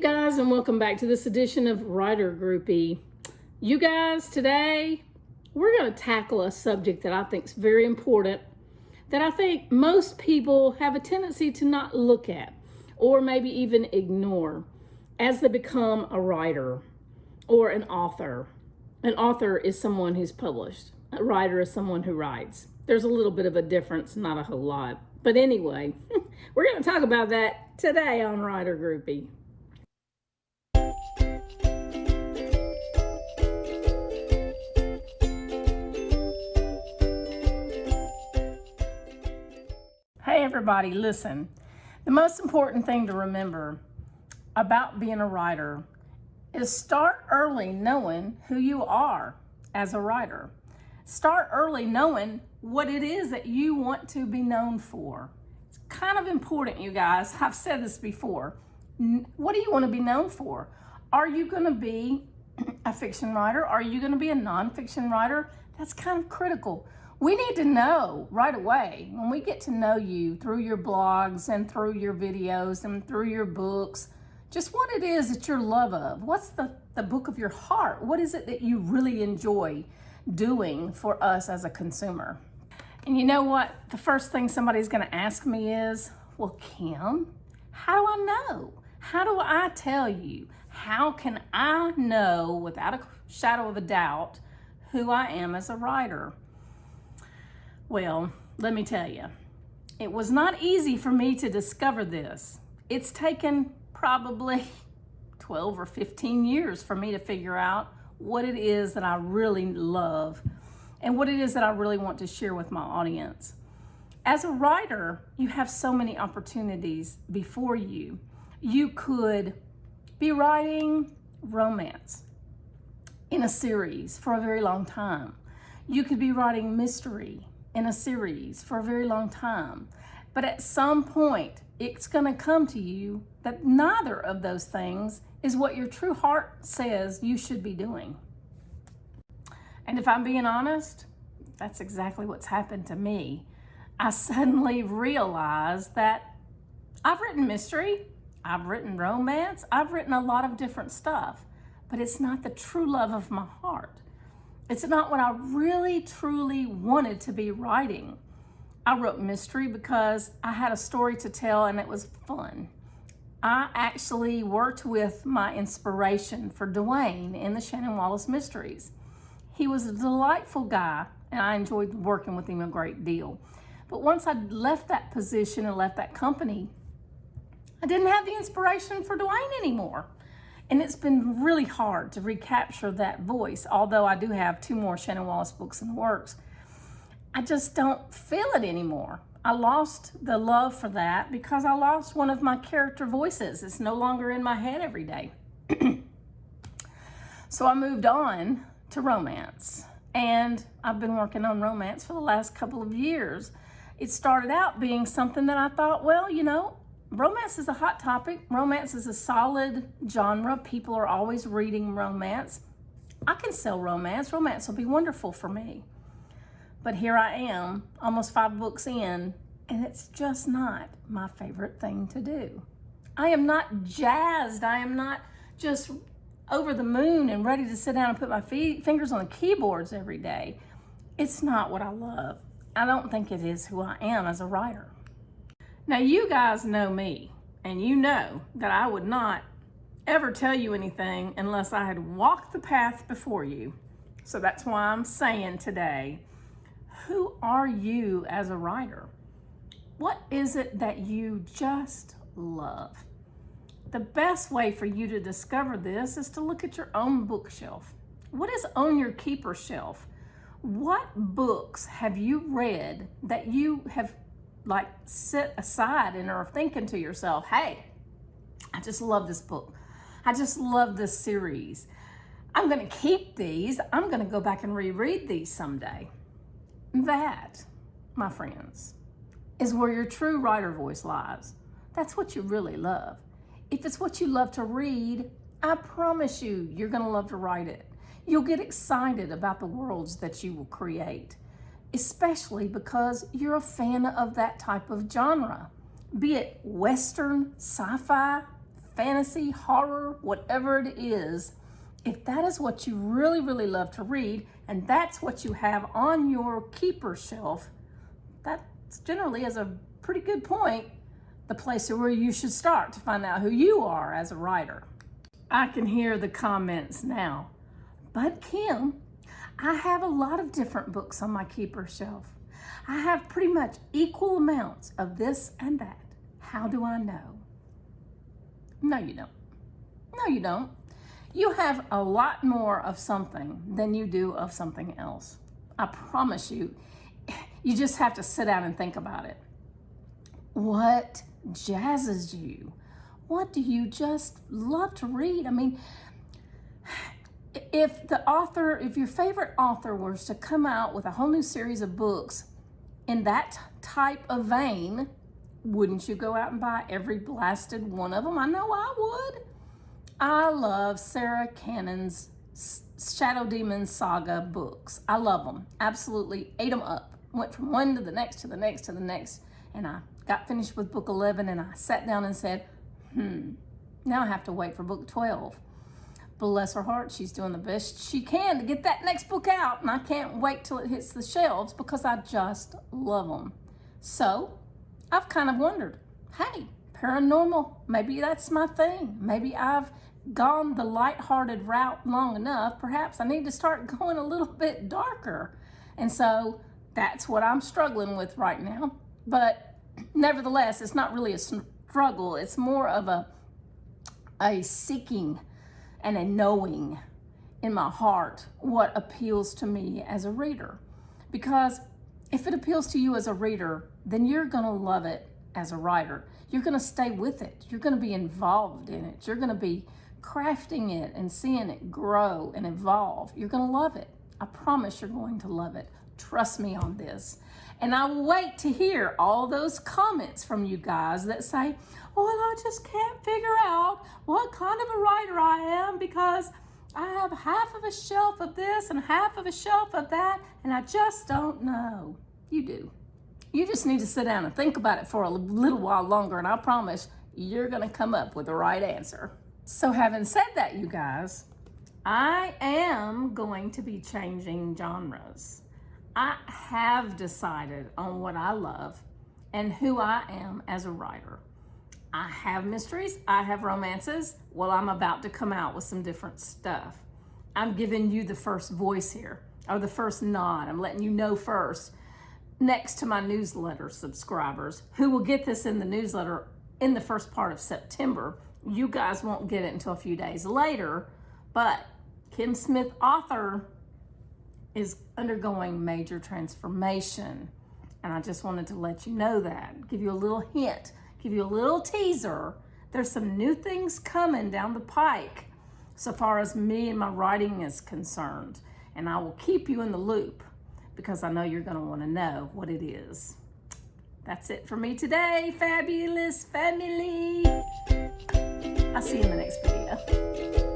guys, and welcome back to this edition of Writer Groupie. You guys, today we're going to tackle a subject that I think is very important, that I think most people have a tendency to not look at or maybe even ignore as they become a writer or an author. An author is someone who's published. A writer is someone who writes. There's a little bit of a difference, not a whole lot. But anyway, we're going to talk about that today on Writer Groupie. Hey everybody, listen. The most important thing to remember about being a writer is start early knowing who you are as a writer. Start early knowing what it is that you want to be known for. It's kind of important, you guys. I've said this before. What do you want to be known for? Are you going to be a fiction writer? Are you going to be a nonfiction writer? That's kind of critical. We need to know right away when we get to know you through your blogs and through your videos and through your books, just what it is that you're love of. What's the book of your heart? What is it that you really enjoy doing for us as a consumer? And you know what? The first thing somebody's going to ask me is, well, Kim, how do I know? How do I tell you? How can I know without a shadow of a doubt who I am as a writer? Well, let me tell you, it was not easy for me to discover this. It's taken probably 12 or 15 years for me to figure out what it is that I really love and what it is that I really want to share with my audience. As a writer, you have so many opportunities before you. You could be writing romance in a series for a very long time. You could be writing mystery in a series for a very long time. But at some point, it's going to come to you that neither of those things is what your true heart says you should be doing. And if I'm being honest, that's exactly what's happened to me. I suddenly realized that I've written mystery, I've written romance, I've written a lot of different stuff, but it's not the true love of my heart. It's not what I really, truly wanted to be writing. I wrote mystery because I had a story to tell and it was fun. I actually worked with my inspiration for Dwayne in the Shannon Wallace Mysteries. He was a delightful guy and I enjoyed working with him a great deal. But once I left that position and left that company, I didn't have the inspiration for Dwayne anymore. And it's been really hard to recapture that voice, although I do have 2 more Shannon Wallace books in the works. I just don't feel it anymore. I lost the love for that because I lost one of my character voices. It's no longer in my head every day. So I moved on to romance. And I've been working on romance for the last couple of years. It started out being something that I thought, well, you know, romance is a hot topic. Romance is a solid genre. People are always reading romance. I can sell romance. Romance will be wonderful for me. But here I am, almost 5 books in, and it's just not my favorite thing to do. I am not jazzed. I am not just over the moon and ready to sit down and put my fingers on the keyboards every day. It's not what I love. I don't think it is who I am as a writer. Now, you guys know me, and you know that I would not ever tell you anything unless I had walked the path before you. So that's why I'm saying today, who are you as a writer? What is it that you just love? The best way for you to discover this is to look at your own bookshelf. What is on your keeper shelf? What books have you read that you have set aside and are thinking to yourself, hey, I just love this book. I just love this series. I'm going to keep these. I'm going to go back and reread these someday. That, my friends, is where your true writer voice lies. That's what you really love. If it's what you love to read, I promise you, you're going to love to write it. You'll get excited about the worlds that you will create, especially because you're a fan of that type of genre, be it Western, sci-fi, fantasy, horror, whatever it is, if that is what you really, really love to read, and that's what you have on your keeper shelf, that's generally, as a pretty good point, the place where you should start to find out who you are as a writer. I can hear the comments now. But Kim, I have a lot of different books on my keeper shelf. I have pretty much equal amounts of this and that. How do I know? No, you don't. No, you don't. You have a lot more of something than you do of something else. I promise you. You just have to sit down and think about it. What jazzes you? What do you just love to read? I mean, if your favorite author was to come out with a whole new series of books in that type of vein, wouldn't you go out and buy every blasted one of them? I know I would. I love Sarah Cannon's Shadow Demon Saga books. I love them. Absolutely ate them up. Went from one to the next, to the next, to the next. And I got finished with book 11 and I sat down and said, now I have to wait for book 12. Bless her heart, she's doing the best she can to get that next book out, and I can't wait till it hits the shelves because I just love them. So I've kind of wondered, hey, paranormal, maybe that's my thing. Maybe I've gone the lighthearted route long enough. Perhaps I need to start going a little bit darker. And so that's what I'm struggling with right now. But nevertheless, it's not really a struggle. It's more of a seeking and a knowing in my heart what appeals to me as a reader. Because if it appeals to you as a reader, then you're going to love it as a writer. You're going to stay with it. You're going to be involved in it. You're going to be crafting it and seeing it grow and evolve. You're going to love it. I promise you're going to love it. Trust me on this. And I wait to hear all those comments from you guys that say, well, I just can't figure out what kind of a writer I am because I have half of a shelf of this and half of a shelf of that, and I just don't know. You do. You just need to sit down and think about it for a little while longer, and I promise you're going to come up with the right answer. So having said that, you guys, I am going to be changing genres. I have decided on what I love and who I am as a writer. I have mysteries, I have romances. Well, I'm about to come out with some different stuff. I'm giving you the first voice here, or the first nod. I'm letting you know first, next to my newsletter subscribers, who will get this in the newsletter in the first part of September. You guys won't get it until a few days later, but Kim Smith, author, is undergoing major transformation. And I just wanted to let you know that, give you a little hint, give you a little teaser. There's some new things coming down the pike so far as me and my writing is concerned. And I will keep you in the loop because I know you're going to want to know what it is. That's it for me today, fabulous family. I'll see you in the next video.